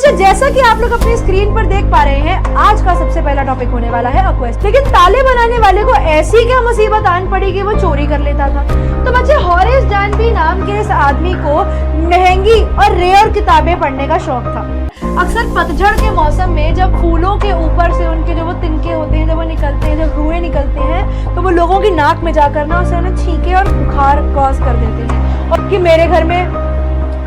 बच्चे जैसा कि आप लोग अपनी स्क्रीन पर देख पा रहे हैं, आज का सबसे पहला टॉपिक होने वाला है क्वेस्ट। लेकिन ताले बनाने वाले को ऐसी क्या मुसीबत आन पड़ी कि वो चोरी कर लेता था। तो बच्चे हॉरेस डैनबी नाम के इस आदमी को महंगी और रेयर किताबें पढ़ने का शौक था। अक्सर पतझड़ के मौसम में जब फूलों के ऊपर से उनके जो वो तिनके होते हैं, जब वो निकलते हैं, जब रुएं निकलते हैं, तो वो लोगों की नाक में जाकर ना उसे उन्हें छींके और बुखार कॉज कर देते हैं। और कि मेरे घर में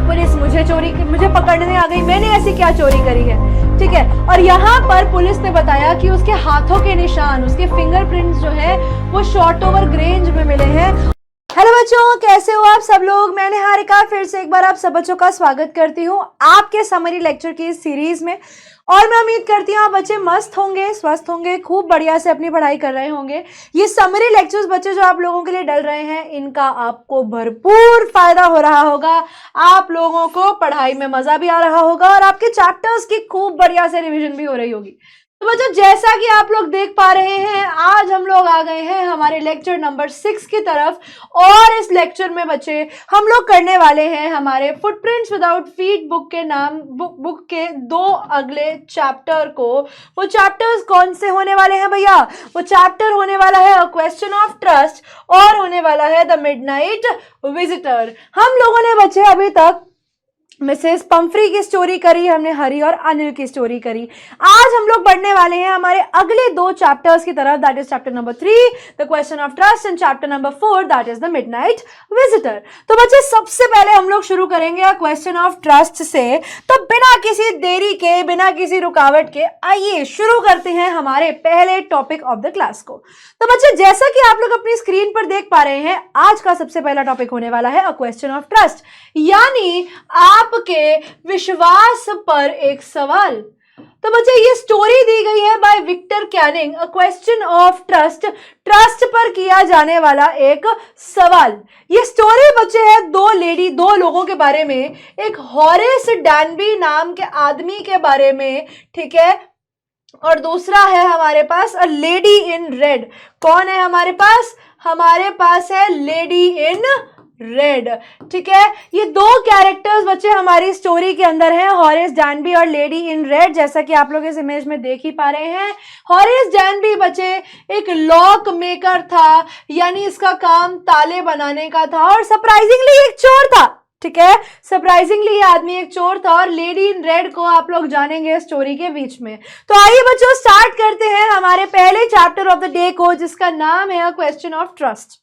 पुलिस मुझे पकड़ने आ गई, मैंने ऐसी क्या चोरी करी है, ठीक है। और यहाँ पर पुलिस ने बताया कि उसके हाथों के निशान, उसके फिंगरप्रिंट्स जो है वो शॉर्ट ओवर ग्रेंज में मिले हैं। हेलो बच्चों, कैसे हो आप सब लोग। मैं निहारिका फिर से एक बार आप सब बच्चों का स्वागत करती हूँ आपके समरी लेक्चर की इस सीरीज में। और मैं उम्मीद करती हूँ आप बच्चे मस्त होंगे, स्वस्थ होंगे, खूब बढ़िया से अपनी पढ़ाई कर रहे होंगे। ये समरी लेक्चर्स बच्चे जो आप लोगों के लिए डल रहे हैं, इनका आपको भरपूर फायदा हो रहा होगा। आप लोगों को पढ़ाई में मजा भी आ रहा होगा और आपके चैप्टर्स की खूब बढ़िया से रिवीजन भी हो रही होगी। तो बच्चों जैसा कि आप लोग देख पा रहे हैं, आज हम लोग आ गए हैं हमारे लेक्चर नंबर 6 की तरफ। और इस लेक्चर में बच्चे हम लोग करने वाले हैं हमारे फुटप्रिंट्स विदाउट फीट बुक के 2 अगले चैप्टर को। वो चैप्टर्स कौन से होने वाले हैं भैया? वो चैप्टर होने वाला है अ क्वेश्चन ऑफ ट्रस्ट और होने वाला है द मिडनाइट विजिटर। हम लोगों ने बच्चे अभी तक मिसेस पंफ्री की स्टोरी करी, हमने हरी और अनिल की स्टोरी करी। आज हम लोग बढ़ने वाले हैं हमारे अगले 2 चैप्टर्स की तरफ, that is chapter number 3 the question of trust and chapter number 4 that is the midnight visitor. तो बच्चे सबसे पहले हम लोग शुरू करेंगे क्वेश्चन ऑफ ट्रस्ट से। तो बिना किसी देरी के, बिना किसी रुकावट के, आइए शुरू करते हैं हमारे पहले टॉपिक ऑफ द क्लास को। तो बच्चे जैसा कि आप लोग अपनी स्क्रीन पर देख पा रहे हैं, आज का सबसे पहला टॉपिक होने वाला है क्वेश्चन ऑफ ट्रस्ट, यानी आपके विश्वास पर एक सवाल। तो बच्चे ये स्टोरी दी गई है by Victor Canning, a question of trust, trust पर किया जाने वाला एक सवाल। ये स्टोरी बच्चे है 2 लोगों के बारे में, एक हॉरेस डैनबी नाम के आदमी के बारे में, ठीक है, और दूसरा है हमारे पास अ लेडी इन रेड। कौन है हमारे पास? हमारे पास है लेडी इन रेड, ठीक है। ये 2 कैरेक्टर्स बच्चे हमारी स्टोरी के अंदर हैं, हॉरेस डैनबी और लेडी इन रेड, जैसा कि आप लोग इस इमेज में देख ही पा रहे हैं। हॉरेस डैनबी बच्चे एक लॉक मेकर था, यानी इसका काम ताले बनाने का था, और सरप्राइजिंगली एक चोर था, ठीक है। सरप्राइजिंगली ये आदमी एक चोर था। और लेडी इन रेड को आप लोग जानेंगे स्टोरी के बीच में। तो आइए बच्चों स्टार्ट करते हैं हमारे पहले चैप्टर ऑफ द डे को, जिसका नाम है क्वेश्चन ऑफ ट्रस्ट।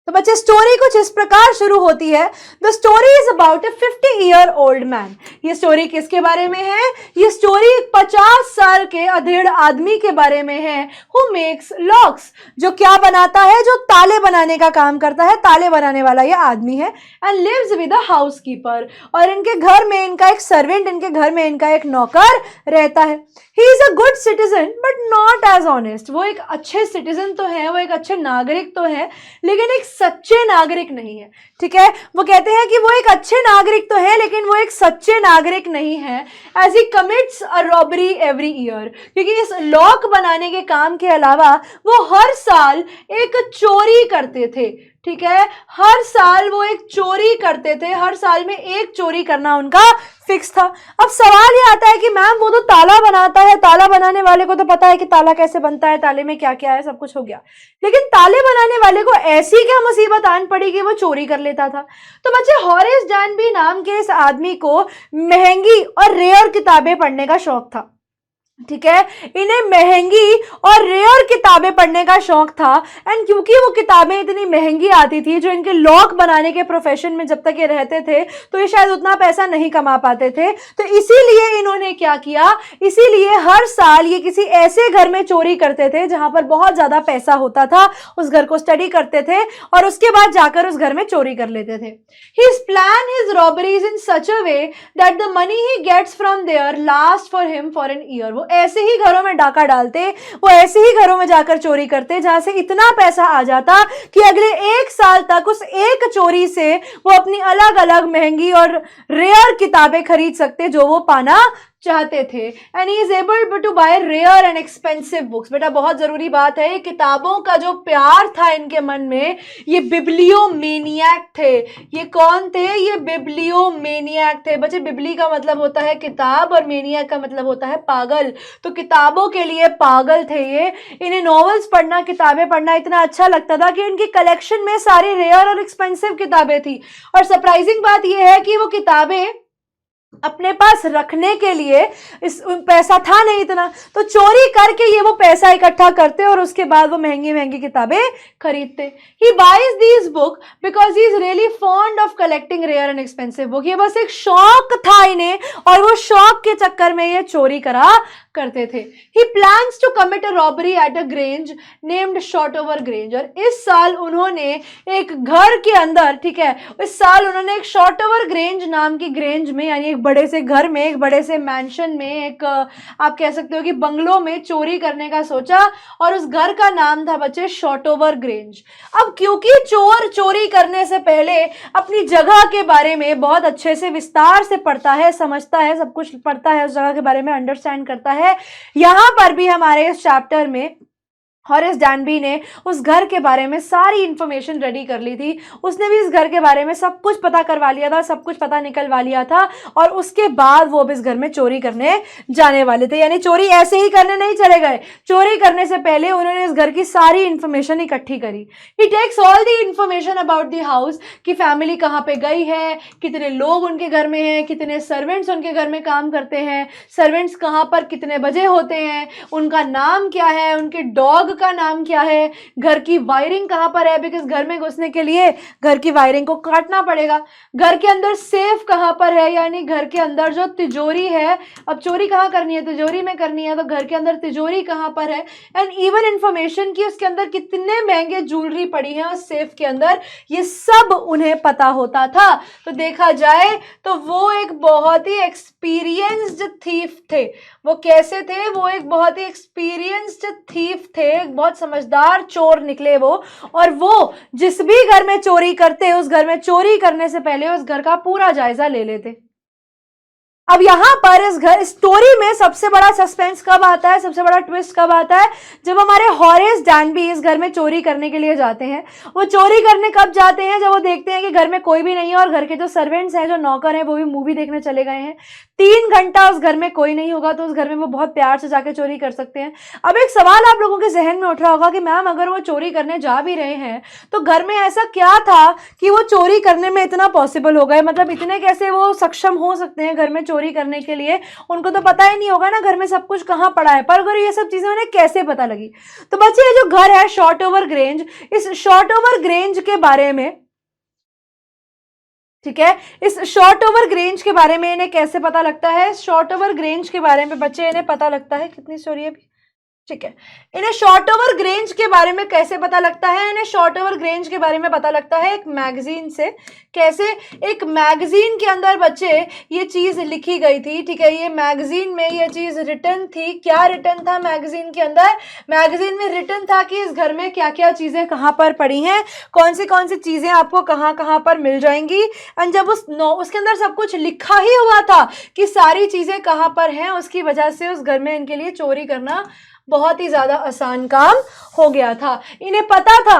तो बच्चे स्टोरी कुछ इस प्रकार शुरू होती है। The story is about A 50-year-old man. ये स्टोरी किसके बारे में है? ये स्टोरी 50 साल के अधेड़ आदमी के बारे में है, हु मेक्स लॉक्स, जो क्या बनाता है? जो ताले बनाने का काम करता है, ताले बनाने वाला ये आदमी है। And lives with a housekeeper, और इनके घर में इनका एक सर्वेंट, इनके घर में इनका एक नौकर रहता है। He is a good citizen but not as honest. वो एक अच्छे सिटीजन तो है, वो एक अच्छे नागरिक तो है, लेकिन एक सच्चे नागरिक नहीं है, ठीक है। वो कहते हैं कि वो एक अच्छे नागरिक तो है, लेकिन वो एक सच्चे नागरिक नहीं है। As he commits a robbery every year, क्योंकि इस लॉक बनाने के काम के अलावा वो हर साल एक चोरी करते थे, ठीक है। हर साल वो एक चोरी करते थे, हर साल में एक चोरी करना उनका फिक्स था। अब सवाल ये आता है कि मैम वो तो ताला बनाता है, ताला बनाने वाले को तो पता है कि ताला कैसे बनता है, ताले में क्या क्या है, सब कुछ हो गया, लेकिन ताले बनाने वाले को ऐसी क्या मुसीबत आन पड़ी कि वो चोरी कर लेता था। तो बच्चे हॉरेस डैनबी नाम के इस आदमी को महंगी और रेयर किताबें पढ़ने का शौक था, ठीक है। इन्हें महंगी और रेयर किताबें पढ़ने का शौक था। एंड क्योंकि वो किताबें इतनी महंगी आती थी, जो इनके लॉक बनाने के प्रोफेशन में जब तक ये रहते थे, तो ये शायद उतना पैसा नहीं कमा पाते थे। तो इसीलिए इन्होंने क्या किया, इसीलिए हर साल ये किसी ऐसे घर में चोरी करते थे जहां पर बहुत ज्यादा पैसा होता था, उस घर को स्टडी करते थे और उसके बाद जाकर उस घर में चोरी कर लेते थे। His plan his robberies in such a way that the money he gets from there lasts for him for an year। वो ऐसे ही घरों में डाका डालते, वो ऐसे ही घरों में जाकर चोरी करते जहां से इतना पैसा आ जाता कि अगले 1 साल तक उस एक चोरी से वो अपनी अलग अलग महंगी और रेयर किताबें खरीद सकते जो वो पाना चाहते थे and he is able to buy rare and expensive books. बेटा बहुत जरूरी बात है, किताबों का जो प्यार था इनके मन में, ये बिब्लियोमेनियक थे। ये कौन थे? ये बिब्लियोमेनियक थे। बच्चे बिबली का मतलब होता है किताब और मेनियक का मतलब होता है पागल, तो किताबों के लिए पागल थे ये। इन्हें नॉवेल्स पढ़ना, किताबें पढ़ना इतना अच्छा लगता था कि इनकी कलेक्शन में सारी रेयर और एक्सपेंसिव किताबें थी। और सरप्राइजिंग बात यह है कि वो किताबें अपने पास रखने के लिए इस पैसा था नहीं इतना, तो चोरी करके ये वो पैसा इकट्ठा करते और उसके बाद वो महंगी महंगी किताबें खरीदते। He buys these book because he is really fond of collecting rare and expensive book. ये बस एक शौक था इन्हें और वो शौक के चक्कर में ये चोरी करा करते थे। He plans to commit a robbery at a grange named Shortover grange. और इस साल उन्होंने एक घर के अंदर, ठीक है, इस साल उन्होंने एक शॉर्टओवर ग्रेंज नाम की ग्रेंज में, यानी एक बड़े से घर में, एक बड़े से मैंशन में, एक आप कह सकते हो कि बंगलो में चोरी करने का सोचा और उस घर का नाम था बच्चे शॉर्टओवर ग्रेंज। अब क्योंकि चोर चोरी करने से पहले अपनी जगह के बारे में बहुत अच्छे से विस्तार से पढ़ता है, समझता है, सब कुछ पढ़ता है, उस जगह के बारे में अंडरस्टैंड करता है। यहां पर भी हमारे इस चैप्टर में हॉरेस डैनबी ने उस घर के बारे में सारी इंफॉर्मेशन रेडी कर ली थी। उसने भी इस घर के बारे में सब कुछ पता करवा लिया था, सब कुछ पता निकलवा लिया था और उसके बाद वो अब इस घर में चोरी करने जाने वाले थे। यानी चोरी ऐसे ही करने नहीं चले गए, चोरी करने से पहले उन्होंने इस घर की सारी इंफॉर्मेशन इकट्ठी करी। He takes all the information about the house, कि फैमिली कहाँ पे गई है, कितने लोग उनके घर में हैं, कितने सर्वेंट्स उनके घर में काम करते हैं, सर्वेंट्स कहाँ पर कितने बजे होते हैं, उनका नाम क्या है, उनके डॉग का नाम क्या है, घर की वायरिंग कहां पर है, बिकॉज घर में घुसने के लिए घर की वायरिंग को काटना पड़ेगा, घर के अंदर सेफ कहां पर है, यानी घर के अंदर जो तिजोरी है, अब चोरी कहां करनी है, तिजोरी में करनी है, तो घर के अंदर तिजोरी कहां पर है, एंड इवन इंफॉर्मेशन की उसके अंदर कितने महंगे ज्वेलरी पड़ी है उस सेफ के अंदर, ये सब उन्हें पता होता था। तो देखा जाए तो वो एक बहुत ही एक्सपीरियंस्ड थीफ थे। वो कैसे थे? वो एक बहुत ही एक्सपीरियंस्ड थीफ थे, बहुत समझदार चोर निकले वो। और वो जिस भी घर में चोरी करते, उस घर में चोरी करने से पहले उस घर का पूरा जायजा ले लेते। अब यहां पर इस घर स्टोरी में सबसे बड़ा सस्पेंस कब आता है, सबसे बड़ा ट्विस्ट कब आता है? जब हमारे हॉरेस डैनबी इस घर में चोरी करने के लिए जाते हैं। वो चोरी करने कब जाते हैं? जब वो देखते हैं कि घर में कोई भी नहीं है और घर के जो सर्वेंट्स हैं, जो नौकर हैं, वो भी मूवी देखने चले गए हैं। 3 घंटा उस घर में कोई नहीं होगा, तो उस घर में वो बहुत प्यार से जाके चोरी कर सकते हैं। अब एक सवाल आप लोगों के जहन में उठ रहा होगा कि मैम अगर वो चोरी करने जा भी रहे हैं तो घर में ऐसा क्या था कि वो चोरी करने में इतना पॉसिबल हो गए, मतलब इतने कैसे वो सक्षम हो सकते हैं घर में चोरी करने के लिए? उनको तो पता ही नहीं होगा ना घर में सब कुछ कहां पड़ा है, पर अगर ये सब चीजें उन्हें कैसे पता लगी? तो बच्चे ये जो घर है शॉर्टओवर ग्रेंज, इस शॉर्टओवर ग्रेंज के बारे में, ठीक है, इस शॉर्टओवर ग्रेंज के बारे में इन्हें कैसे पता लगता है? शॉर्टओवर ग्रेंज के बारे में बच्चे इन्हें पता लगता है, कितनी स्टोरी है अभी, ठीक है, इन्हें शॉर्टओवर ग्रेंज के बारे में कैसे पता लगता है? इन्हें शॉर्टओवर ग्रेंज के बारे में पता लगता है एक मैगजीन से। कैसे? एक मैगजीन के अंदर बच्चे ये चीज लिखी गई थी, ठीक है, ये मैगजीन में ये चीज रिटन थी। क्या रिटन था मैगजीन के अंदर? मैगजीन में रिटन था कि इस घर में क्या क्या चीजें कहाँ पर पड़ी हैं, कौन सी चीजें आपको कहाँ कहाँ पर मिल जाएंगी। एंड जब उसके अंदर सब कुछ लिखा ही हुआ था कि सारी चीजें कहाँ पर हैं, उसकी वजह से उस घर में इनके लिए चोरी करना बहुत ही ज्यादा आसान काम हो गया था। इन्हें पता था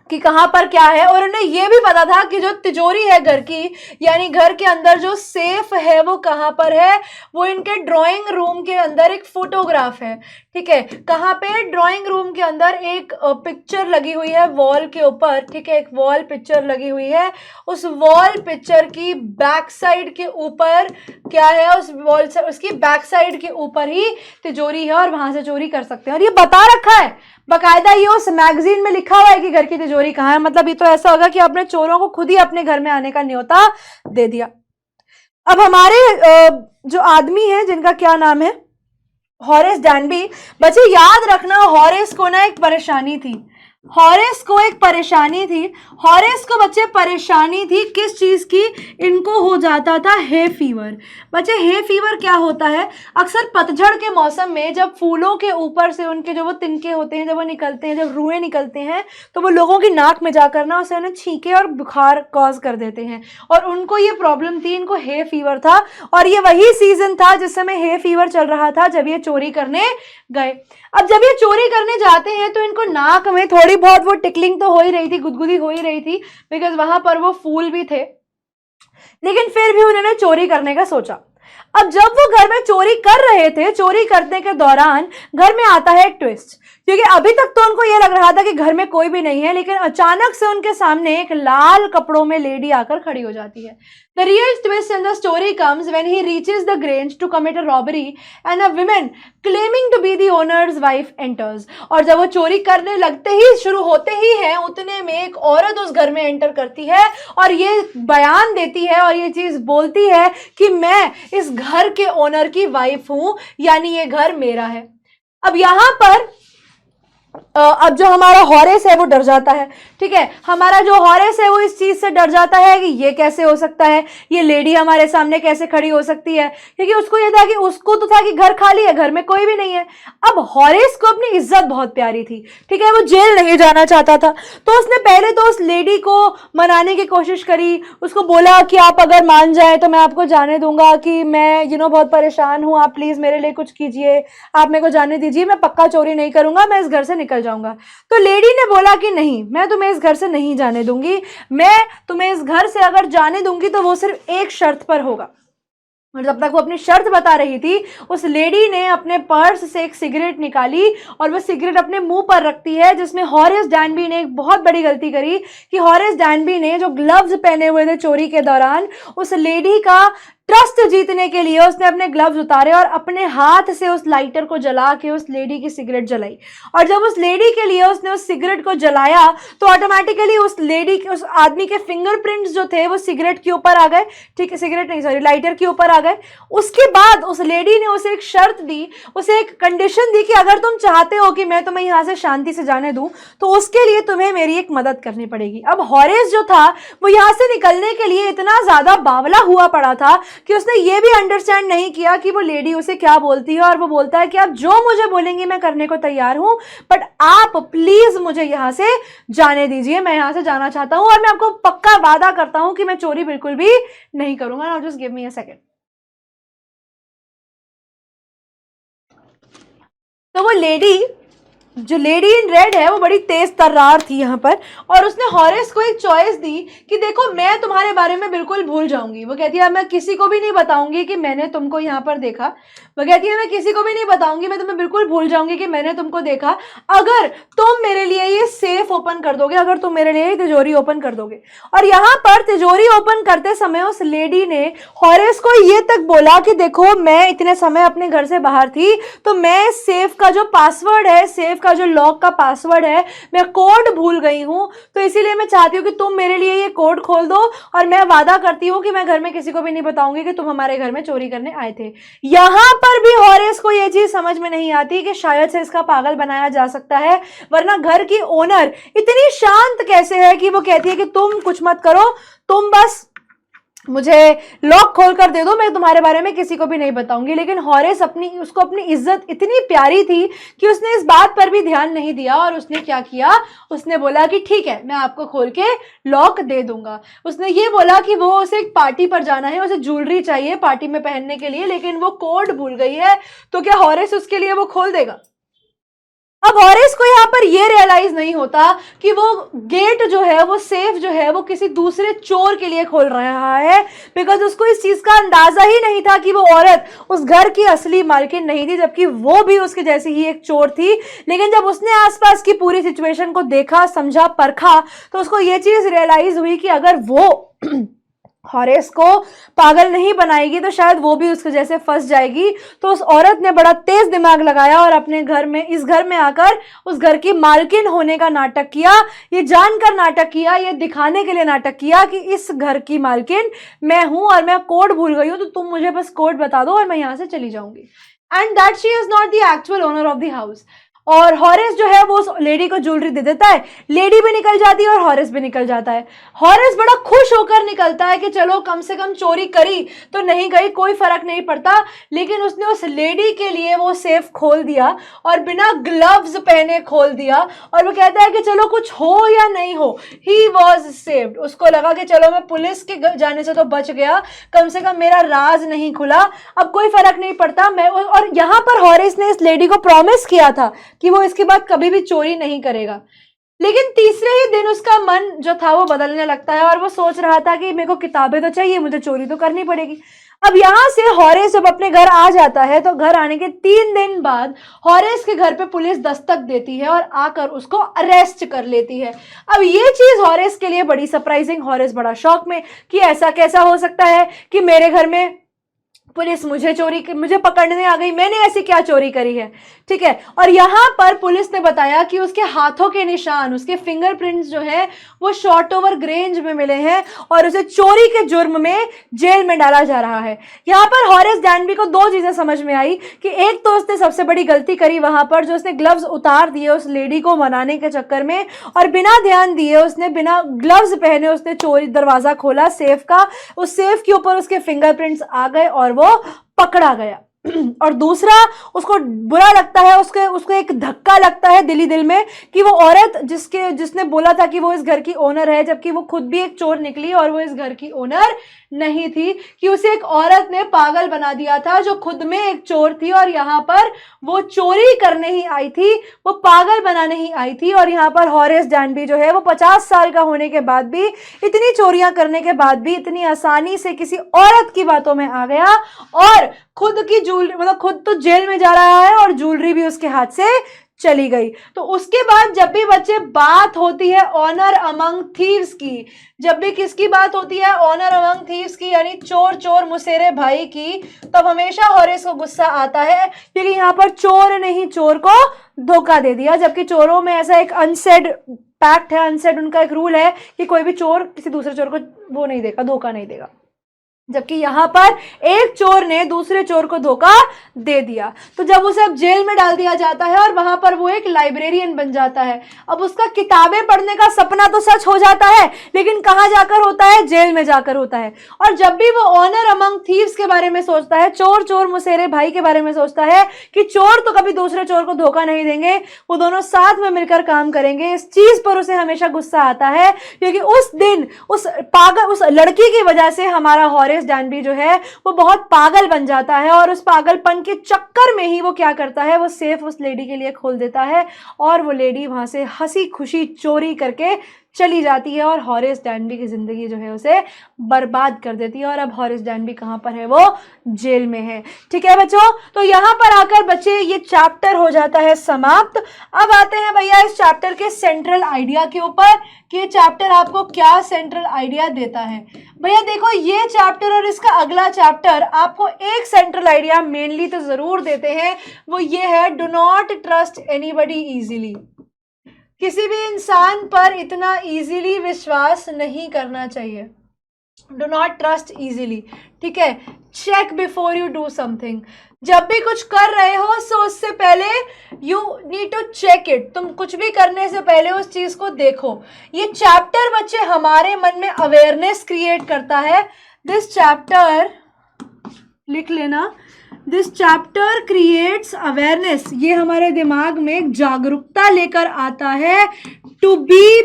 कि कहां पर क्या है और उन्हें यह भी पता था कि जो तिजोरी है घर की, यानी घर के अंदर जो सेफ है वो कहां पर है। वो इनके ड्राइंग रूम के अंदर एक फोटोग्राफ है, ठीक है, कहां पे? ड्राइंग रूम के अंदर एक पिक्चर लगी हुई है वॉल के ऊपर, ठीक है, एक वॉल पिक्चर लगी हुई है। उस वॉल पिक्चर की बैक साइड के ऊपर क्या है? उस वॉल से उसकी बैक साइड के ऊपर ही तिजोरी है और वहां से चोरी कर सकते हैं। और ये बता रखा है बकायदा, ये उस मैगजीन में लिखा हुआ है कि घर की तिजोरी कहाँ है। मतलब ये तो ऐसा होगा कि आपने चोरों को खुद ही अपने घर में आने का न्योता दे दिया। अब हमारे जो आदमी है जिनका क्या नाम है, हॉरेस डैनबी, बच्चे याद रखना हॉरेस को ना एक परेशानी थी। हॉरेस को एक परेशानी थी। हॉरेस को बच्चे परेशानी थी किस चीज की? इनको हो जाता था हे फीवर। बच्चे हे फीवर क्या होता है? अक्सर पतझड़ के मौसम में जब फूलों के ऊपर से उनके जो वो तिनके होते हैं, जब वो निकलते हैं, जब रुएं निकलते हैं, तो वो लोगों की नाक में जाकर ना उसे उन्हें छींके और बुखार कॉज कर देते हैं। और उनको ये प्रॉब्लम थी, इनको हे फीवर था। और ये वही सीजन था जिस समय हे फीवर चल रहा था, जब ये चोरी करने गए। अब जब ये चोरी करने जाते हैं तो इनको नाक में थोड़ी बहुत वो टिकलिंग तो हो ही रही थी, गुदगुदी हो ही रही थी, बिकॉज वहां पर वो फूल भी थे। लेकिन फिर भी उन्होंने चोरी करने का सोचा। अब जब वो घर में चोरी कर रहे थे, चोरी करने के दौरान घर में आता है एक ट्विस्ट, क्योंकि अभी तक तो उनको ये लग रहा था कि घर में कोई भी नहीं है, लेकिन अचानक से उनके सामने एक लाल कपड़ों में लेडी आकर खड़ी हो जाती है। The real twist in the story comes when he reaches the Grange to commit a robbery and a woman claiming to be the owner's wife enters. और जब वो चोरी करने लगते ही, शुरू होते ही है, उतने में एक औरत उस घर में एंटर करती है और ये बयान देती है और ये चीज बोलती है कि मैं इस घर के ओनर की वाइफ हूं, यानी ये घर मेरा है। अब यहां पर अब जो हमारा हॉरेस है वो डर जाता है। ठीक है, हमारा जो हॉरेस है वो इस चीज से डर जाता है कि ये कैसे हो सकता है, ये लेडी हमारे सामने कैसे खड़ी हो सकती है, क्योंकि उसको ये था कि उसको तो था कि घर खाली है, घर में कोई भी नहीं है। अब हॉरेस को अपनी इज्जत बहुत प्यारी थी। ठीक है, वो जेल नहीं जाना चाहता था, तो उसने पहले तो उस लेडी को मनाने की कोशिश करी। उसको बोला कि आप अगर मान जाए तो मैं आपको जाने दूंगा, कि मैं बहुत परेशान हूं, आप प्लीज मेरे लिए कुछ कीजिए, आप मेरे को जाने दीजिए, मैं पक्का चोरी नहीं करूंगा, मैं इस घर से निकल जाऊंगा। तो लेडी ने बोला कि नहीं, मैं तुम्हें इस घर से नहीं जाने दूंगी, मैं तुम्हें इस घर से अगर जाने दूंगी तो वो सिर्फ एक शर्त पर होगा। और जब तक वो अपनी शर्त बता रही थी, उस लेडी ने अपने पर्स से एक सिगरेट निकाली और वो सिगरेट अपने मुंह पर रखती है, जिसमें हॉरेस डैनबी ने एक बहुत बड़ी गलती करी कि हॉरेस डैनबी ने जो ग्लव्स पहने हुए थे चोरी के दौरान, उस लेडी का ट्रस्ट जीतने के लिए उसने अपने ग्लव्स उतारे और अपने हाथ से उस लाइटर को जला के उस लेडी की सिगरेट जलाई। और जब उस लेडी के लिए उसने उस सिगरेट को जलाया तो ऑटोमेटिकली उस लेडी के, उस आदमी के फिंगरप्रिंट्स जो थे वो सिगरेट के ऊपर आ गए। ठीक है, सिगरेट नहीं, सॉरी, लाइटर के ऊपर आ गए। उसके बाद उस लेडी ने उसे एक शर्त दी, उसे एक कंडीशन दी कि अगर तुम चाहते हो कि मैं तुम्हें यहां से शांति से जाने दूं तो उसके लिए तुम्हें मेरी एक मदद करनी पड़ेगी। अब हॉरेस जो था वो यहां से निकलने के लिए इतना ज्यादा बावला हुआ पड़ा था कि उसने ये भी अंडरस्टैंड नहीं किया कि वो लेडी उसे क्या बोलती है। और वो बोलता है कि आप जो मुझे बोलेंगे मैं करने को तैयार हूं, बट आप प्लीज मुझे यहां से जाने दीजिए, मैं यहां से जाना चाहता हूं और मैं आपको पक्का वादा करता हूं कि मैं चोरी बिल्कुल भी नहीं करूंगा। Now just give me a second. तो वो लेडी, जो लेडी इन रेड है, वो बड़ी तेज तर्रार थी यहाँ पर, और उसने हॉरेस को एक चॉइस दी कि देखो मैं तुम्हारे बारे में बिल्कुल भूल जाऊंगी। वो कहती है मैं किसी को भी नहीं बताऊंगी कि मैंने तुमको यहाँ पर देखा। वो कहती है मैं किसी को भी नहीं बताऊंगी, मैं तुम्हें बिल्कुल भूल जाऊंगी कि मैंने तुमको देखा, अगर तुम मेरे लिए ये सेफ ओपन कर दोगे, अगर तुम मेरे लिए ये तिजोरी ओपन कर दोगे। और यहाँ पर तिजोरी ओपन करते समय उस लेडी ने हॉरेस को ये तक बोला कि देखो मैं इतने समय अपने घर से बाहर थी, तो मैं सेफ का जो पासवर्ड है, सेफ का जो लॉक का पासवर्ड है, मैं कोड भूल गई हूं, तो इसीलिए मैं चाहती हूँ कि तुम मेरे लिए ये कोड खोल दो और मैं वादा करती हूँ कि मैं घर में किसी को भी नहीं बताऊंगी कि तुम हमारे घर में चोरी करने आए थे। यहां पर भी हॉरेस को ये चीज समझ में नहीं आती कि शायद से इसका पागल बनाया जा सकता है, वरना घर की ओनर इतनी शांत कैसे है कि वो कहती है कि तुम कुछ मत करो, तुम बस मुझे लॉक खोल कर दे दो, मैं तुम्हारे बारे में किसी को भी नहीं बताऊंगी। लेकिन हॉरेस उसको अपनी इज्जत इतनी प्यारी थी कि उसने इस बात पर भी ध्यान नहीं दिया और उसने क्या किया, उसने बोला कि ठीक है मैं आपको खोल के लॉक दे दूंगा। उसने ये बोला कि वो उसे एक पार्टी पर जाना है, उसे ज्वेलरी चाहिए पार्टी में पहनने के लिए, लेकिन वो कोड भूल गई है, तो क्या हॉरेस उसके लिए वो खोल देगा? अब हॉरेस को यहाँ पर ये रियलाइज नहीं होता कि वो गेट जो है, वो सेफ जो है, वो किसी दूसरे चोर के लिए खोल रहा है, बिकॉज उसको इस चीज का अंदाजा ही नहीं था कि वो औरत उस घर की असली मालकिन नहीं थी, जबकि वो भी उसके जैसी ही एक चोर थी। लेकिन जब उसने आसपास की पूरी सिचुएशन को देखा, समझा, परखा, तो उसको ये चीज रियलाइज हुई कि अगर वो हॉरेस को पागल नहीं बनाएगी तो शायद वो भी उसके जैसे फंस जाएगी। तो उस औरत ने बड़ा तेज दिमाग लगाया और अपने घर में, इस घर में आकर उस घर की मालकिन होने का नाटक किया। ये जानकर नाटक किया, ये दिखाने के लिए नाटक किया कि इस घर की मालकिन मैं हूं और मैं कोड भूल गई हूं, तो तुम मुझे बस कोड बता दो और मैं यहां से चली जाऊंगी। And that she is not the actual owner of the house. और हॉरेस जो है वो उस लेडी को ज्वेलरी दे देता है, लेडी भी निकल जाती है और हॉरेस भी निकल जाता है। हॉरेस बड़ा खुश होकर निकलता है कि चलो कम से कम चोरी करी तो नहीं गई, कोई फर्क नहीं पड़ता। लेकिन उसने उस लेडी के लिए वो सेफ खोल दिया और बिना ग्लव्स पहने खोल दिया, और वो कहता है कि चलो कुछ हो या नहीं हो, ही वॉज सेव्ड। उसको लगा कि चलो मैं पुलिस के जाने से तो बच गया, कम से कम मेरा राज नहीं खुला, अब कोई फर्क नहीं पड़ता मैं। और यहां पर हॉरेस ने इस लेडी को प्रॉमिस किया था कि वो इसके बाद कभी भी चोरी नहीं करेगा। लेकिन तीसरे ही दिन उसका मन जो था वो बदलने लगता है और वो सोच रहा था कि मेरे को किताबें तो चाहिए, मुझे चोरी तो करनी पड़ेगी। अब यहां से हॉरेस जब अपने घर आ जाता है तो घर आने के 3 दिन बाद हॉरेस के घर पे पुलिस दस्तक देती है और आकर उसको अरेस्ट कर लेती है। अब ये चीज हॉरेस के लिए बड़ी सरप्राइजिंग, हॉरेस बड़ा शॉक में कि ऐसा कैसा हो सकता है कि मेरे घर में पुलिस मुझे पकड़ने आ गई, मैंने ऐसी क्या चोरी करी है। ठीक है, और यहां पर पुलिस ने बताया कि उसके हाथों के निशान, उसके फिंगरप्रिंट्स जो है वो शॉर्ट ओवर ग्रेंज में मिले हैं और उसे चोरी के जुर्म में जेल में डाला जा रहा है। यहां पर हॉरेस डैनबी को 2 चीजें समझ में आई कि एक तो उसने सबसे बड़ी गलती करी वहां पर, जो उसने ग्लव्स उतार दिए उस लेडी को मनाने के चक्कर में, और बिना ध्यान दिए उसने बिना ग्लव्स पहने उसने चोरी दरवाजा खोला सेफ का, उस सेफ के ऊपर उसके फिंगरप्रिंट्स आ गए और वो पकड़ा गया। और दूसरा, उसको बुरा लगता है, उसको एक धक्का लगता है दिली दिल में कि वो औरत जिसने बोला था कि वो इस घर की ओनर है, जबकि वो खुद भी एक चोर निकली और वो इस घर की ओनर नहीं थी, कि उसे एक औरत ने पागल बना दिया था जो खुद में एक चोर थी, और यहाँ पर वो चोरी करने ही आई थी, वो पागल बनाने ही आई थी। और यहाँ पर हॉरेस डैनबी जो है वो 50 साल का होने के बाद भी, इतनी चोरियां करने के बाद भी इतनी आसानी से किसी औरत की बातों में आ गया और खुद की ज्वेलरी, मतलब खुद तो जेल में जा रहा है और ज्वेलरी भी उसके हाथ से चली गई। तो उसके बाद जब भी बच्चे बात होती है ऑनर अमंग थीव्स की, जब भी किसकी बात होती है, ऑनर अमंग थीव्स की, यानी चोर चोर मुसेरे भाई की, तब हमेशा हॉरेस को गुस्सा आता है क्योंकि यहाँ पर चोर ने ही चोर को धोखा दे दिया। जबकि चोरों में ऐसा एक अनसेड पैक्ट है, अनसेड उनका एक रूल है कि कोई भी चोर किसी दूसरे चोर को वो नहीं देगा, धोखा नहीं देगा। जबकि यहां पर एक चोर ने दूसरे चोर को धोखा दे दिया। तो जब उसे अब जेल में डाल दिया जाता है और वहां पर वो एक लाइब्रेरियन बन जाता है। अब उसका किताबें पढ़ने का सपना तो सच हो जाता है, लेकिन कहां जाकर होता है, जेल में जाकर होता है। और जब भी वो ऑनर अमंग थीव्स के बारे में सोचता है, चोर चोर मुसेरे भाई के बारे में सोचता है कि चोर तो कभी दूसरे चोर को धोखा नहीं देंगे, वो दोनों साथ में मिलकर काम करेंगे, इस चीज पर उसे हमेशा गुस्सा आता है। क्योंकि उस दिन उस लड़की की वजह से हमारा हॉरेस डैनबी जो है वो बहुत पागल बन जाता है, और उस पागलपन के चक्कर में ही वो क्या करता है, वो सेफ उस लेडी के लिए खोल देता है और वो लेडी वहां से हंसी खुशी चोरी करके चली जाती है और हॉरेस डैनबी की जिंदगी जो है उसे बर्बाद कर देती है। और अब हॉरेस डैनबी कहां पर है, वो जेल में है। ठीक है बच्चों, तो यहां पर आकर बच्चे ये चैप्टर हो जाता है समाप्त। अब आते हैं भैया इस चैप्टर के सेंट्रल आइडिया के ऊपर कि ये चैप्टर आपको क्या सेंट्रल आइडिया देता है। भैया देखो, ये चैप्टर और इसका अगला चैप्टर आपको एक सेंट्रल आइडिया मेनली तो जरूर देते हैं, वो ये है do not trust anybody easily. किसी भी इंसान पर इतना इजीली विश्वास नहीं करना चाहिए। डू नॉट ट्रस्ट इजीली, ठीक है। Check before you do something. जब भी कुछ कर रहे हो सो उससे पहले you need to check it. तुम कुछ भी करने से पहले उस चीज को देखो। ये चैप्टर बच्चे हमारे मन में अवेयरनेस क्रिएट करता है। दिस चैप्टर लिख लेना, दिस चैप्टर क्रिएट्स अवेयरनेस। ये हमारे दिमाग में जागरूकता लेकर आता है। टू बी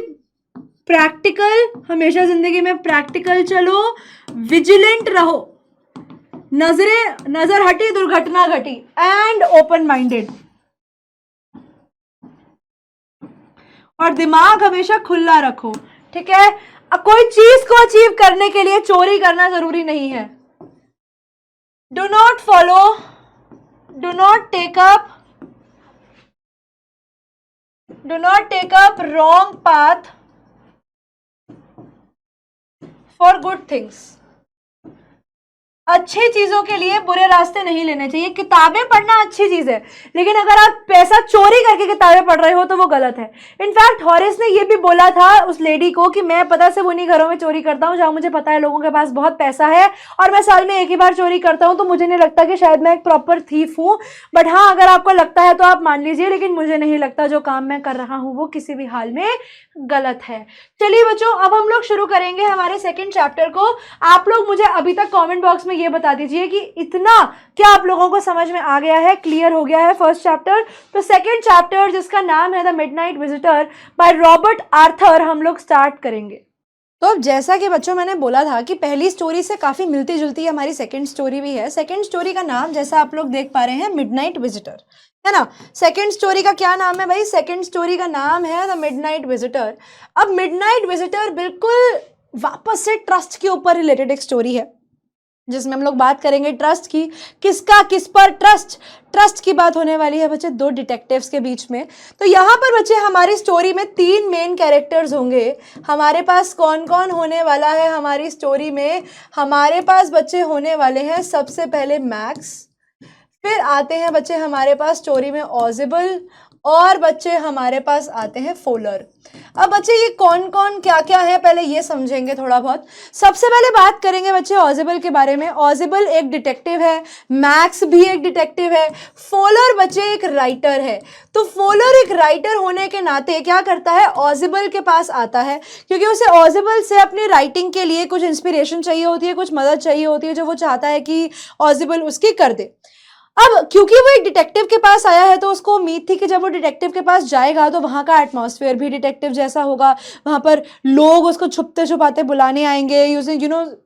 प्रैक्टिकल, हमेशा जिंदगी में प्रैक्टिकल चलो, विजिलेंट रहो, नजर हटी दुर्घटना घटी, एंड ओपन माइंडेड, और दिमाग हमेशा खुला रखो। ठीक है, कोई चीज को अचीव करने के लिए चोरी करना जरूरी नहीं है। Do not follow, do not take up wrong path for good things. अच्छी चीजों के लिए बुरे रास्ते नहीं लेने चाहिए। किताबें पढ़ना अच्छी चीज है, लेकिन अगर आप पैसा चोरी करके किताबें पढ़ रहे हो तो वो गलत है। इनफैक्ट हॉरेस ने ये भी बोला था उस लेडी को कि मैं पता से उन्हीं घरों में चोरी करता हूँ जहां मुझे पता है लोगों के पास बहुत पैसा है, और मैं साल में एक ही बार चोरी करता हूँ, तो मुझे नहीं लगता कि शायद मैं एक प्रॉपर थीफ हूँ। बट हाँ, अगर आपको लगता है तो आप मान लीजिए, लेकिन मुझे नहीं लगता जो काम मैं कर रहा हूँ वो किसी भी हाल में गलत है। चलिए बच्चों, अब हम लोग शुरू करेंगे हमारे सेकेंड चैप्टर को। आप लोग मुझे अभी तक कमेंट बॉक्स में ये बता दीजिए कि इतना क्या आप लोगों को समझ में आ गया है, क्लियर हो गया है फर्स्ट चैप्टर। तो सेकेंड चैप्टर जिसका नाम है the midnight visitor by Robert Arthur हम लोग स्टार्ट करेंगे। तो अब जैसा कि बच्चों मैंने बोला था कि पहली स्टोरी से काफ़ी मिलती जुलती हमारी सेकंड स्टोरी भी है। सेकंड स्टोरी का नाम जैसा आप लोग देख पा रहे हैं मिडनाइट विजिटर, है ना। सेकंड स्टोरी का क्या नाम है भाई? सेकंड स्टोरी का नाम है द मिडनाइट विजिटर। अब मिडनाइट विजिटर बिल्कुल वापस से ट्रस्ट के ऊपर रिलेटेड एक स्टोरी है, जिसमें हम लोग बात करेंगे ट्रस्ट की। किसका किस पर ट्रस्ट की बात होने वाली है बच्चे, दो डिटेक्टिव्स के बीच में। तो यहाँ पर बच्चे हमारी स्टोरी में तीन मेन कैरेक्टर्स होंगे। हमारे पास कौन कौन होने वाला है हमारी स्टोरी में? हमारे पास बच्चे होने वाले हैं सबसे पहले मैक्स, फिर आते हैं बच्चे हमारे पास स्टोरी में ऑजिबल, और बच्चे हमारे पास आते हैं फोलर। अब बच्चे ये कौन कौन क्या क्या है पहले ये समझेंगे थोड़ा बहुत। सबसे पहले बात करेंगे बच्चे ऑजिबल के बारे में। ऑजिबल एक डिटेक्टिव है, मैक्स भी एक डिटेक्टिव है, फोलर बच्चे एक राइटर है। तो फोलर एक राइटर होने के नाते क्या करता है, ऑजिबल के पास आता है, क्योंकि उसे ऑजिबल से अपनी राइटिंग के लिए कुछ इंस्पिरेशन चाहिए होती है, कुछ मदद चाहिए होती है, जो वो चाहता है कि ऑजिबल उसकी कर दे। अब क्योंकि वो एक डिटेक्टिव के पास आया है तो उसको उम्मीद थी कि जब वो डिटेक्टिव के पास जाएगा तो वहाँ का एटमॉस्फेयर भी डिटेक्टिव जैसा होगा, वहाँ पर लोग उसको छुपते छुपाते बुलाने आएंगे, यूजिंग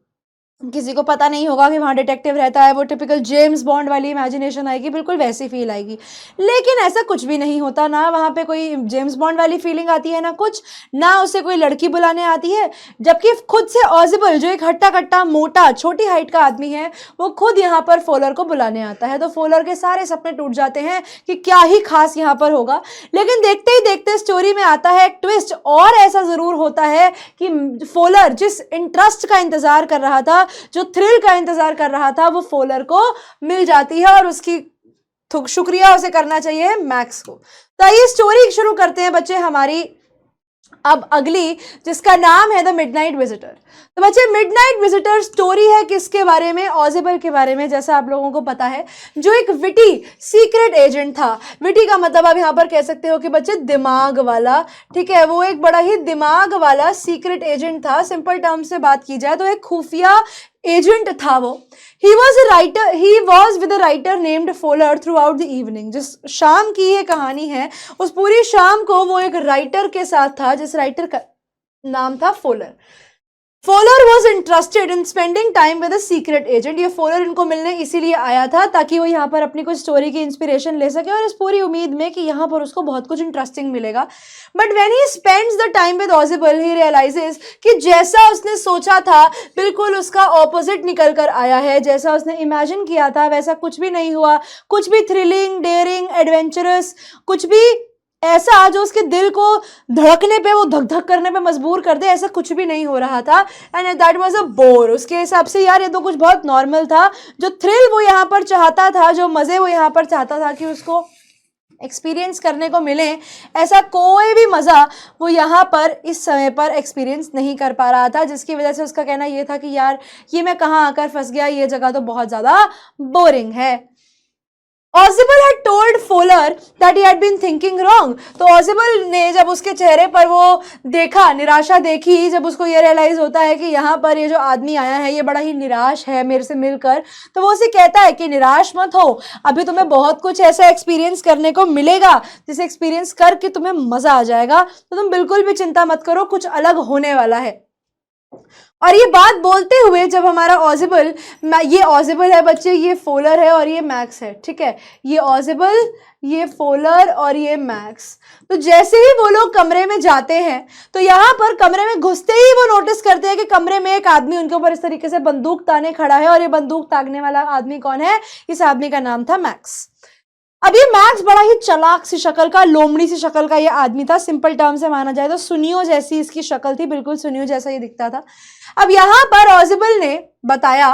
किसी को पता नहीं होगा कि वहाँ डिटेक्टिव रहता है। वो टिपिकल जेम्स बॉन्ड वाली इमेजिनेशन आएगी, बिल्कुल वैसी फील आएगी। लेकिन ऐसा कुछ भी नहीं होता, ना वहाँ पे कोई जेम्स बॉन्ड वाली फीलिंग आती है, ना कुछ, ना उसे कोई लड़की बुलाने आती है। जबकि खुद से ऑजिबल, जो एक हट्टा कट्टा मोटा छोटी हाइट का आदमी है, वो खुद यहाँ पर फोलर को बुलाने आता है। तो फोलर के सारे सपने टूट जाते हैं कि क्या ही खास यहाँ पर होगा। लेकिन देखते ही देखते स्टोरी में आता है एक ट्विस्ट, और ऐसा जरूर होता है कि फोलर जिस इंटरेस्ट का इंतजार कर रहा था, जो थ्रिल का इंतजार कर रहा था, वो फोलर को मिल जाती है, और उसकी शुक्रिया उसे करना चाहिए मैक्स को। तो आइए स्टोरी शुरू करते हैं बच्चे हमारी अब अगली, जिसका नाम है द मिडनाइट विजिटर। तो बच्चे मिडनाइट विजिटर स्टोरी है किसके बारे में? ऑजिबल के बारे में, जैसा आप लोगों को पता है, जो एक विटी सीक्रेट एजेंट था। विटी का मतलब आप यहाँ पर कह सकते हो कि बच्चे दिमाग वाला, ठीक है। वो एक बड़ा ही दिमाग वाला सीक्रेट एजेंट था। सिंपल टर्म से बात की जाए तो एक खुफिया एजेंट था वो। He was with a writer named Fowler throughout the evening। जिस शाम की ये कहानी है, उस पूरी शाम को वो एक राइटर के साथ था, जिस राइटर का नाम था Fowler. Fowler was interested in spending time with a secret agent. ये फोलर इनको मिलने इसीलिए आया था ताकि वो यहाँ पर अपनी कुछ स्टोरी की इंस्पिरेशन ले सके, और इस पूरी उम्मीद में कि यहाँ पर उसको बहुत कुछ इंटरेस्टिंग मिलेगा। But when he spends the time with Ozible, he realises कि जैसा उसने सोचा था बिल्कुल उसका ऑपोजिट निकल कर आया है। जैसा उसने इमेजिन किया था वैसा कुछ भी नहीं हुआ। कुछ भी थ्रिलिंग, डेयरिंग, एडवेंचरस, कुछ भी ऐसा जो उसके दिल को धड़कने पे, वो धक धक करने पे मजबूर कर दे, ऐसा कुछ भी नहीं हो रहा था। And that was a bore. उसके हिसाब से यार ये तो कुछ बहुत नॉर्मल था। जो थ्रिल वो यहाँ पर चाहता था, जो मजे वो यहाँ पर चाहता था कि उसको एक्सपीरियंस करने को मिले, ऐसा कोई भी मजा वो यहाँ पर इस समय पर एक्सपीरियंस नहीं कर पा रहा था। जिसकी वजह से उसका कहना ये था कि यार ये मैं कहाँ आकर फंस गया, ये जगह तो बहुत ज्यादा बोरिंग है। ऑजिबल had told Fowler that he had been thinking wrong। तो ऑजिबल ने जब उसके चेहरे पर वो देखा, निराशा देखी, जब उसको ये रियलाइज होता है कि यहाँ पर ये जो आदमी आया है ये बड़ा ही निराश है मेरे से मिलकर, तो वो उसे कहता है कि निराश मत हो, अभी तुम्हें बहुत कुछ ऐसा एक्सपीरियंस करने को मिलेगा जिसे एक्सपीरियंस करके तुम्हें मजा आ जाएगा। तो तुम बिल्कुल भी चिंता मत करो, कुछ अलग होने वाला है। और ये बात बोलते हुए जब हमारा ऑजिबल, ये ऑजिबल है बच्चे, ये फोलर है और ये मैक्स है, ठीक है। ये ऑजिबल, ये फोलर और ये मैक्स। तो जैसे ही वो लोग कमरे में जाते हैं तो यहाँ पर कमरे में घुसते ही वो नोटिस करते हैं कि कमरे में एक आदमी उनके ऊपर इस तरीके से बंदूक ताने खड़ा है। और ये बंदूक ताकने वाला आदमी कौन है? इस आदमी का नाम था मैक्स। अब ये मैक्स बड़ा ही चालाक सी शक्ल का, लोमड़ी सी शक्ल का ये आदमी था। सिंपल टर्म से माना जाए तो सुनियो जैसी इसकी शक्ल थी, बिल्कुल सुनियो जैसा ये दिखता था। अब यहाँ पर ऑजिबल ने बताया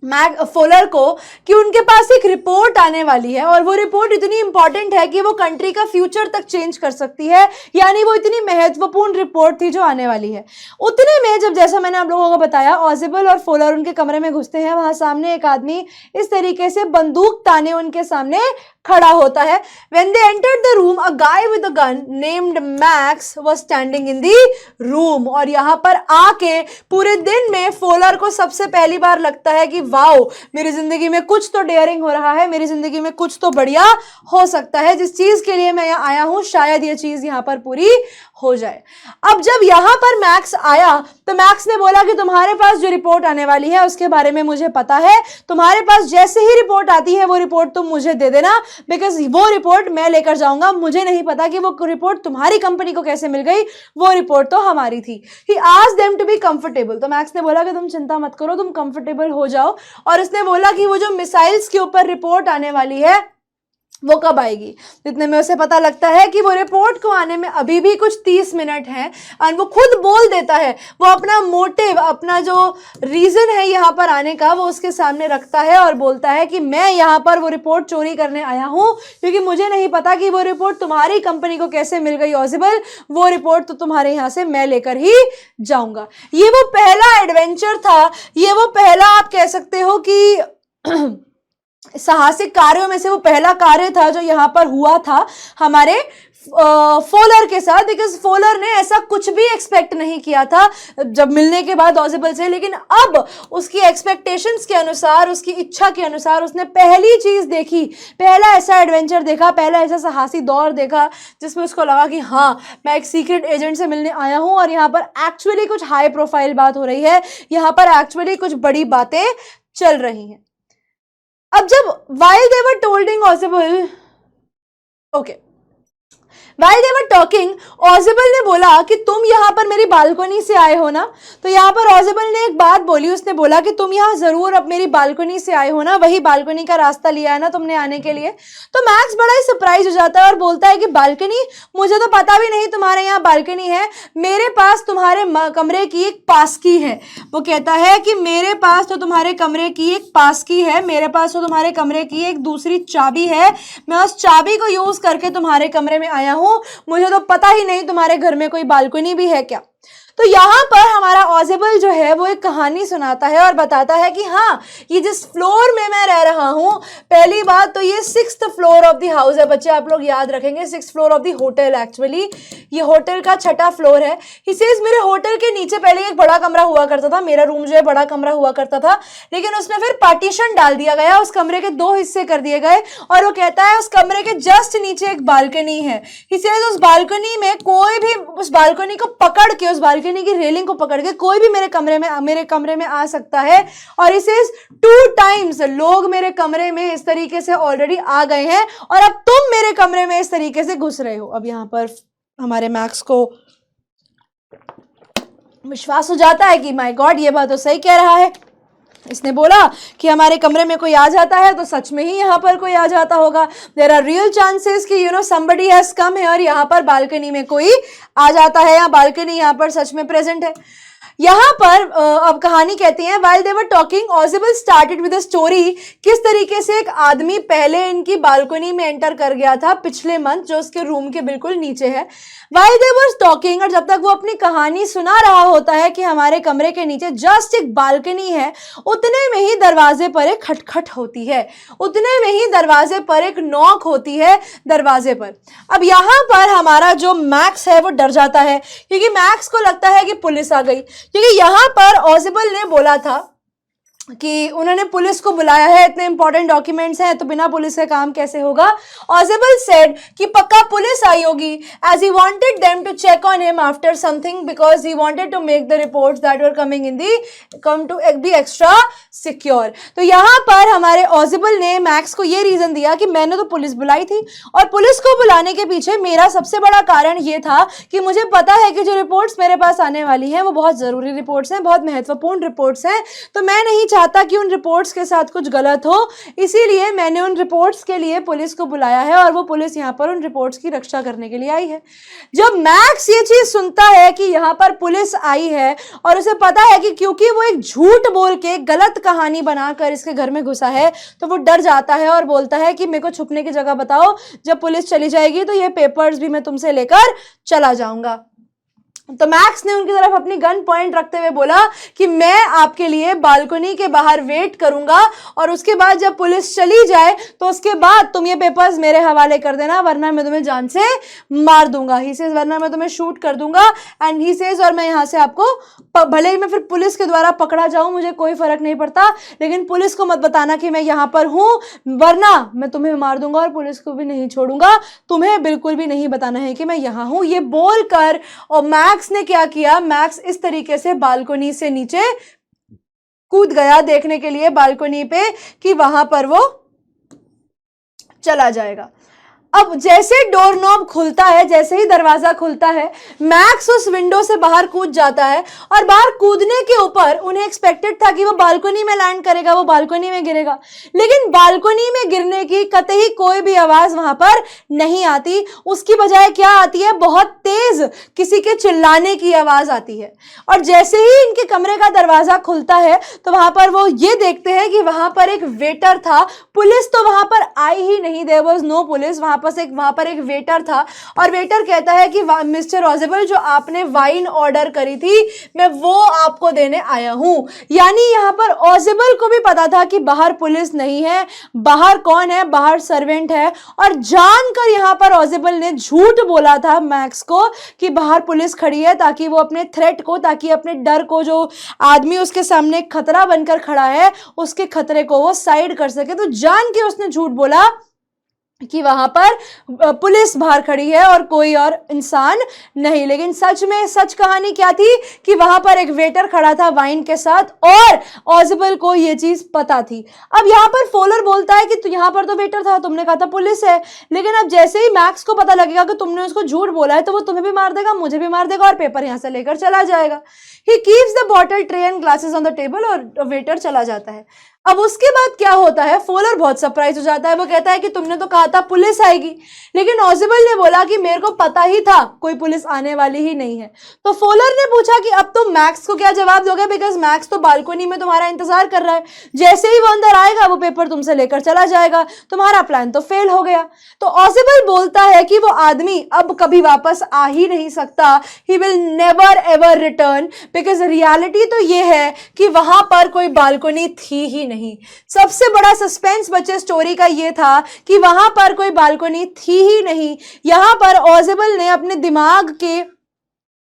फोलर को कि उनके पास एक रिपोर्ट आने वाली है और वो रिपोर्ट इतनी इंपॉर्टेंट है कि वो कंट्री का फ्यूचर तक चेंज कर सकती है, यानी वो इतनी महत्वपूर्ण रिपोर्ट थी जो आने वाली है। उतने में जब, जैसा मैंने आप लोगों को बताया, ऑजिबल और फोलर उनके कमरे में घुसते हैं, वहां सामने एक आदमी इस तरीके से बंदूक ताने उनके सामने खड़ा होता है। When they entered the room, a guy with a gun named Max was standing in the room। और यहाँ पर आके पूरे दिन में फोलर को सबसे पहली बार लगता है कि वाओ, मेरी जिंदगी में कुछ तो डेयरिंग हो रहा है, मेरी जिंदगी में कुछ तो बढ़िया हो सकता है, जिस चीज के लिए मैं यहाँ आया हूं शायद ये चीज यहाँ पर पूरी हो जाए। अब जब यहाँ पर मैक्स आया तो मैक्स ने बोला कि तुम्हारे पास जो रिपोर्ट आने वाली है उसके बारे में मुझे पता है, तुम्हारे पास जैसे ही रिपोर्ट आती है वो रिपोर्ट तुम मुझे दे देना, बिकॉज वो रिपोर्ट मैं लेकर जाऊंगा। मुझे नहीं पता कि वो रिपोर्ट तुम्हारी कंपनी को कैसे मिल गई, वो रिपोर्ट तो हमारी थी। He asked them to be comfortable। तो मैक्स ने बोला कि तुम चिंता मत करो, तुम कंफर्टेबल हो जाओ। और उसने बोला कि वो जो मिसाइल्स के ऊपर रिपोर्ट आने वाली है वो कब आएगी। जितने में उसे पता लगता है कि वो रिपोर्ट को आने में अभी भी कुछ 30 मिनट हैं, और वो खुद बोल देता है, वो अपना मोटिव, अपना जो रीजन है यहाँ पर आने का वो उसके सामने रखता है और बोलता है कि मैं यहाँ पर वो रिपोर्ट चोरी करने आया हूँ, क्योंकि मुझे नहीं पता कि वो रिपोर्ट तुम्हारी कंपनी को कैसे मिल गई ऑजिबल, वो रिपोर्ट तो तुम्हारे यहाँ से मैं लेकर ही जाऊंगा। ये वो पहला एडवेंचर था, ये वो पहला आप कह सकते हो कि साहसिक कार्यों में से वो पहला कार्य था जो यहाँ पर हुआ था हमारे फोलर के साथ, बिकॉज फोलर ने ऐसा कुछ भी एक्सपेक्ट नहीं किया था जब मिलने के बाद ऑजिबल से। लेकिन अब उसकी एक्सपेक्टेशंस के अनुसार, उसकी इच्छा के अनुसार उसने पहली चीज देखी, पहला ऐसा एडवेंचर देखा, पहला ऐसा साहसी दौर देखा जिसमें उसको लगा कि हाँ, मैं एक सीक्रेट एजेंट से मिलने आया हूं और यहाँ पर एक्चुअली कुछ हाई प्रोफाइल बात हो रही है, यहाँ पर एक्चुअली कुछ बड़ी बातें चल रही हैं। अब जब while they were tolding Ozible, okay, while they were talking, ऑजिबल ने बोला कि तुम यहाँ पर मेरी बालकनी से आए हो ना। तो यहाँ पर ऑजिबल ने एक बात बोली, उसने बोला कि तुम यहाँ जरूर अब मेरी बालकनी से आए हो ना, वही बालकनी का रास्ता लिया है ना तुमने आने के लिए। तो मैक्स बड़ा ही सरप्राइज हो जाता है और बोलता है कि बालकनी, मुझे तो पता भी नहीं तुम्हारे यहाँ बालकनी है, मेरे पास तुम्हारे कमरे की एक पास की है। वो कहता है कि मेरे पास तो तुम्हारे कमरे की एक पास की है, मेरे पास तो तुम्हारे कमरे की एक दूसरी चाबी है, मैं उस चाबी को यूज करके तुम्हारे कमरे में आया हूँ, मुझे तो पता ही नहीं तुम्हारे घर में कोई बालकनी भी है क्या। तो यहाँ पर हमारा ऑजिबल जो है वो एक कहानी सुनाता है और बताता है कि हाँ, ये जिस फ्लोर में मैं रह रहा हूँ, पहली बात तो ये 6th floor of the house है। बच्चे आप लोग याद रखेंगे, 6th floor of the hotel, actually ये होटल का 6ठा फ्लोर है। ही सेज मेरे होटल के नीचे पहले एक बड़ा कमरा हुआ करता था, मेरा रूम जो है बड़ा कमरा हुआ करता था, लेकिन उसमें फिर पार्टीशन डाल दिया गया, उस कमरे के 2 हिस्से कर दिए गए। और वो कहता है उस कमरे के जस्ट नीचे एक बालकनी है। ही सेज उस बालकनी में कोई भी, उस बालकनी को पकड़ के, उस बालकनी की रेलिंग को पकड़ के कोई भी मेरे कमरे में आ सकता है। और इसे 2 टाइम्स लोग मेरे कमरे में इस तरीके से ऑलरेडी आ गए हैं और अब तुम मेरे कमरे में इस तरीके से घुस रहे हो। अब यहाँ पर हमारे मैक्स को विश्वास हो जाता है कि माय गॉड, ये बात तो सही कह रहा है। इसने बोला कि हमारे कमरे में कोई आ जाता है तो सच में ही यहाँ पर कोई आ जाता होगा। देयर आर रियल चांसेस कि somebody has come here, यहाँ पर बालकनी में कोई आ जाता है या बालकनी यहाँ पर सच में प्रेजेंट है। यहाँ पर अब कहानी कहती है, while they were talking, Ozible started with a story। किस तरीके से एक आदमी पहले इनकी बालकनी में एंटर कर गया था पिछले मंथ, जो उसके रूम के बिल्कुल नीचे है। While they were talking, और जब तक वो अपनी कहानी सुना रहा होता है कि हमारे कमरे के नीचे जस्ट एक बालकनी है, उतने में ही दरवाजे पर एक खटखट होती है, उतने में ही दरवाजे पर एक नॉक होती है दरवाजे पर। अब यहाँ पर हमारा जो मैक्स है वो डर जाता है, क्योंकि मैक्स को लगता है कि पुलिस आ गई, क्योंकि यहाँ पर ऑजिबल ने बोला था कि उन्होंने पुलिस को बुलाया है, इतने इंपॉर्टेंट डॉक्यूमेंट्स हैं तो बिना पुलिस के काम कैसे होगा। ऑजिबल सेड कि पक्का पुलिस आई होगी, as he wanted them to check on him after something, because he wanted to make the reports that were coming in the come to be extra secure. तो यहाँ पर हमारे ऑजिबल ने मैक्स को ये रीजन दिया कि मैंने तो पुलिस बुलाई थी, और पुलिस को बुलाने के पीछे मेरा सबसे बड़ा कारण ये था कि मुझे पता है कि जो रिपोर्ट्स मेरे पास आने वाली हैं वो बहुत जरूरी रिपोर्ट्स हैं, बहुत महत्वपूर्ण रिपोर्ट्स हैं, तो मैं नहीं चाहता कि उन रिपोर्ट्स के साथ कुछ गलत हो, इसीलिए मैंने उन रिपोर्ट्स के लिए पुलिस को बुलाया है और वो पुलिस यहाँ पर उन रिपोर्ट्स की रक्षा करने के लिए आई है। जब मैक्स ये चीज सुनता है कि यहाँ पर पुलिस आई है और उसे पता है कि क्योंकि वो एक झूठ बोल के गलत कहानी बनाकर इसके घर में घुसा है, तो वो डर जाता है और बोलता है कि मेरे को छुपने की जगह बताओ, जब पुलिस चली जाएगी तो ये पेपर्स भी मैं तुमसे लेकर चला जाऊंगा। तो मैक्स ने उनकी तरफ अपनी गन पॉइंट रखते हुए बोला कि मैं आपके लिए बालकनी के बाहर वेट करूंगा और उसके बाद जब पुलिस चली जाए तो उसके बाद तुम ये पेपर्स मेरे हवाले कर देना, वरना मैं तुम्हें जान से मार दूंगा। ही सेज वरना मैं तुम्हें शूट कर दूंगा। एंड ही सेज और मैं यहां से आपको, भले ही मैं फिर पुलिस के द्वारा पकड़ा जाऊं, मुझे कोई फर्क नहीं पड़ता, लेकिन पुलिस को मत बताना कि मैं यहां पर हूं, वरना मैं तुम्हें मार दूंगा और पुलिस को भी नहीं छोड़ूंगा। तुम्हें बिल्कुल भी नहीं बताना है कि मैं यहां हूं। ये बोलकर और मैक्स ने क्या किया, मैक्स इस तरीके से बालकनी से नीचे कूद गया देखने के लिए बालकनी पे कि वहां पर वो चला जाएगा। अब जैसे डोर नॉब खुलता है, जैसे ही दरवाजा खुलता है, मैक्स उस विंडो से बाहर कूद जाता है और बाहर कूदने के ऊपर उन्हें एक्सपेक्टेड था कि वो बालकनी में लैंड करेगा, वो बालकनी में गिरेगा, लेकिन बालकनी में गिरने की कतई कोई भी आवाज वहां पर नहीं आती। उसकी बजाय क्या आती है, बहुत तेज किसी के चिल्लाने की आवाज आती है। और जैसे ही इनके कमरे का दरवाजा खुलता है तो वहां पर वो ये देखते हैं कि वहां पर एक वेटर था। पुलिस तो वहां पर आई ही नहीं, देयर वाज नो पुलिस। वहां पर एक वेटर था और वेटर कहता है कि मिस्टर ऑजिबल, जो आपने वाइन ऑर्डर करी थी मैं वो आपको देने आया हूं। यानी यहां पर ऑजिबल को भी पता था कि बाहर पुलिस नहीं है, बाहर कौन है, बाहर सर्वेंट है। और जानकर यहां पर ऑजिबल ने झूठ बोला था मैक्स को कि बाहर पुलिस खड़ी है, ताकि वो अपने थ्रेट को, ताकि अपने डर को, जो आदमी उसके सामने खतरा बनकर खड़ा है उसके खतरे को वो साइड कर सके। तो जान के उसने झूठ बोला कि वहां पर पुलिस बाहर खड़ी है और कोई और इंसान नहीं। लेकिन सच में सच कहानी क्या थी कि वहां पर एक वेटर खड़ा था वाइन के साथ और ऑजिबल को यह चीज पता थी। अब यहां पर फॉलर बोलता है कि यहां पर तो वेटर था, तुमने कहा था पुलिस है, लेकिन अब जैसे ही मैक्स को पता लगेगा कि तुमने उसको झूठ बोला है तो वो तुम्हें भी मार देगा, मुझे भी मार देगा और पेपर यहां से लेकर चला जाएगा। He keeps the bottle tray and glasses on the table और वेटर चला जाता है। अब उसके बाद क्या होता है, फॉलर बहुत सरप्राइज हो जाता है। वो कहता है कि तुमने तो कहा था पुलिस आएगी, लेकिन ऑजिबल ने बोला कि मेरे को पता ही था कोई पुलिस आने वाली ही नहीं है। तो फॉलर ने पूछा कि अब तुम मैक्स को क्या जवाब दोगे, बिकॉज मैक्स तो बालकनी में तुम्हारा इंतजार कर रहा है, जैसे ही वो अंदर आएगा वो पेपर तुमसे लेकर चला जाएगा, तुम्हारा प्लान तो फेल हो गया। तो ऑजिबल बोलता है कि वो आदमी अब कभी वापस आ ही नहीं सकता, he will never ever return, because reality तो ये है कि वहां पर कोई बालकनी थी ही नहीं। सबसे बड़ा सस्पेंस बचे स्टोरी का ये था कि वहां पर कोई बालकनी थी ही नहीं। यहां पर ऑजिबल ने अपने दिमाग के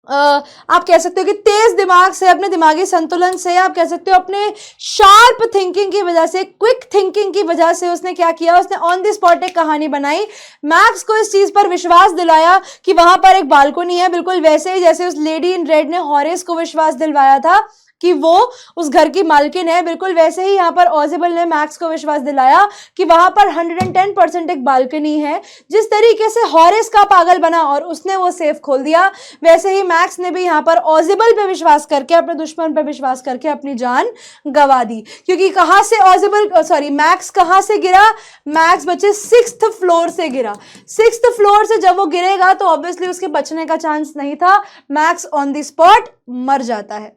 आप कह सकते हो कि तेज दिमाग से, अपने दिमागी संतुलन से, आप कह सकते हो अपने शार्प थिंकिंग की वजह से, क्विक थिंकिंग की वजह से उसने क्या किया, उसने ऑन द स्पॉट एक कहानी बनाई। मैक्स को इस चीज पर विश्वास दिलाया कि वहां पर एक बालकनी है, बिल्कुल वैसे ही जैसे उस लेडी इन रेड ने हॉरेस को विश्वास दिलवाया था कि वो उस घर की मालकिन है, बिल्कुल वैसे ही यहाँ पर ऑजिबल ने मैक्स को विश्वास दिलाया कि वहां पर 110% एक बालकनी है। जिस तरीके से हॉरेस का पागल बना और उसने वो सेफ खोल दिया, वैसे ही मैक्स ने भी यहाँ पर ऑजिबल पे विश्वास करके, अपने दुश्मन पे विश्वास करके अपनी जान गंवा दी। क्योंकि कहां से मैक्स कहां से गिरा, मैक्स बच्चे 6th फ्लोर से गिरा। 6th फ्लोर से जब वो गिरेगा तो ऑब्वियसली उसके बचने का चांस नहीं था, मैक्स ऑन द स्पॉट मर जाता है।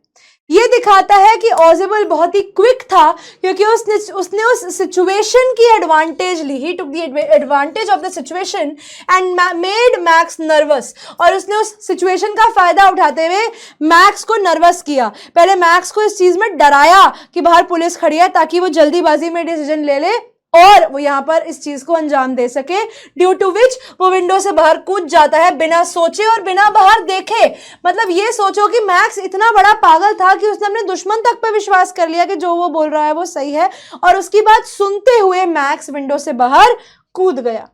ये दिखाता है कि ऑजिबल बहुत ही क्विक था, क्योंकि उसने उस सिचुएशन की एडवांटेज ली। He took the advantage of the situation and made Max nervous, और उसने उस सिचुएशन का फायदा उठाते हुए मैक्स को नर्वस किया। पहले मैक्स को इस चीज में डराया कि बाहर पुलिस खड़ी है, ताकि वो जल्दीबाजी में डिसीजन ले ले और वो यहां पर इस चीज को अंजाम दे सके, ड्यू टू विच वो विंडो से बाहर कूद जाता है बिना सोचे और बिना बाहर देखे। मतलब ये सोचो कि मैक्स इतना बड़ा पागल था कि उसने अपने दुश्मन तक पे विश्वास कर लिया कि जो वो बोल रहा है वो सही है, और उसकी बात सुनते हुए मैक्स विंडो से बाहर कूद गया।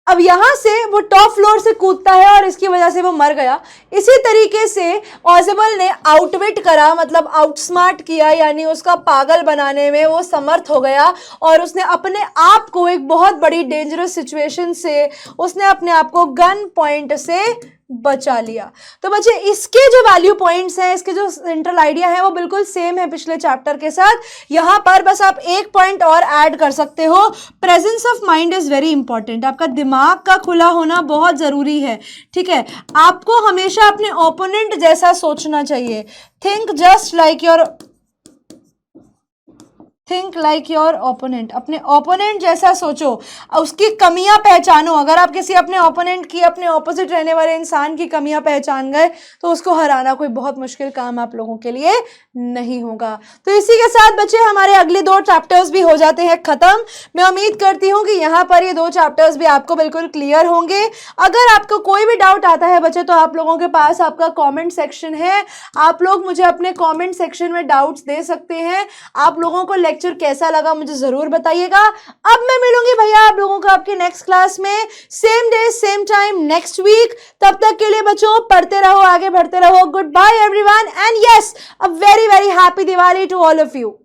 अब यहां से वो टॉप फ्लोर से कूदता है और इसकी वजह से वो मर गया। इसी तरीके से ऑजिबल ने आउटविट करा, मतलब आउटस्मार्ट किया, यानी उसका पागल बनाने में वो समर्थ हो गया, और उसने अपने आप को एक बहुत बड़ी डेंजरस सिचुएशन से, उसने अपने आप को गन पॉइंट से बचा लिया। तो बच्चे इसके जो वैल्यू पॉइंट्स हैं, इसके जो सेंट्रल आइडिया है वो बिल्कुल सेम है पिछले चैप्टर के साथ। यहां पर बस आप एक पॉइंट और ऐड कर सकते हो, presence of mind is very important. आपका दिमाग का खुला होना बहुत जरूरी है, ठीक है। आपको हमेशा अपने ओपोनेंट जैसा सोचना चाहिए। Think just like your opponent, अपने ओपोनेंट जैसा सोचो, उसकी कमियां पहचानो। अगर आप किसी अपने ओपोनेंट की, अपने ऑपोजिट रहने वाले इंसान की कमियां पहचान गए तो उसको हराना कोई बहुत मुश्किल काम आप लोगों के लिए नहीं होगा। तो इसी के साथ बच्चे हमारे अगले 2 चैप्टर्स भी हो जाते हैं खत्म। मैं उम्मीद करती हूं कि यहाँ पर ये 2 चैप्टर्स भी आपको बिल्कुल क्लियर होंगे। अगर आपको कोई भी डाउट आता है बच्चे तो आप लोगों के पास आपका कमेंट सेक्शन है, आप लोग मुझे अपने कमेंट सेक्शन में डाउट्स दे सकते हैं। आप लोगों को लेक्चर कैसा लगा मुझे जरूर बताइएगा। अब मैं मिलूंगी भैया आप लोगों को आपके नेक्स्ट क्लास में, same day same time next week. तब तक के लिए बच्चों पढ़ते रहो, आगे बढ़ते रहो। Good bye everyone and yes, a very very happy Diwali to all of you.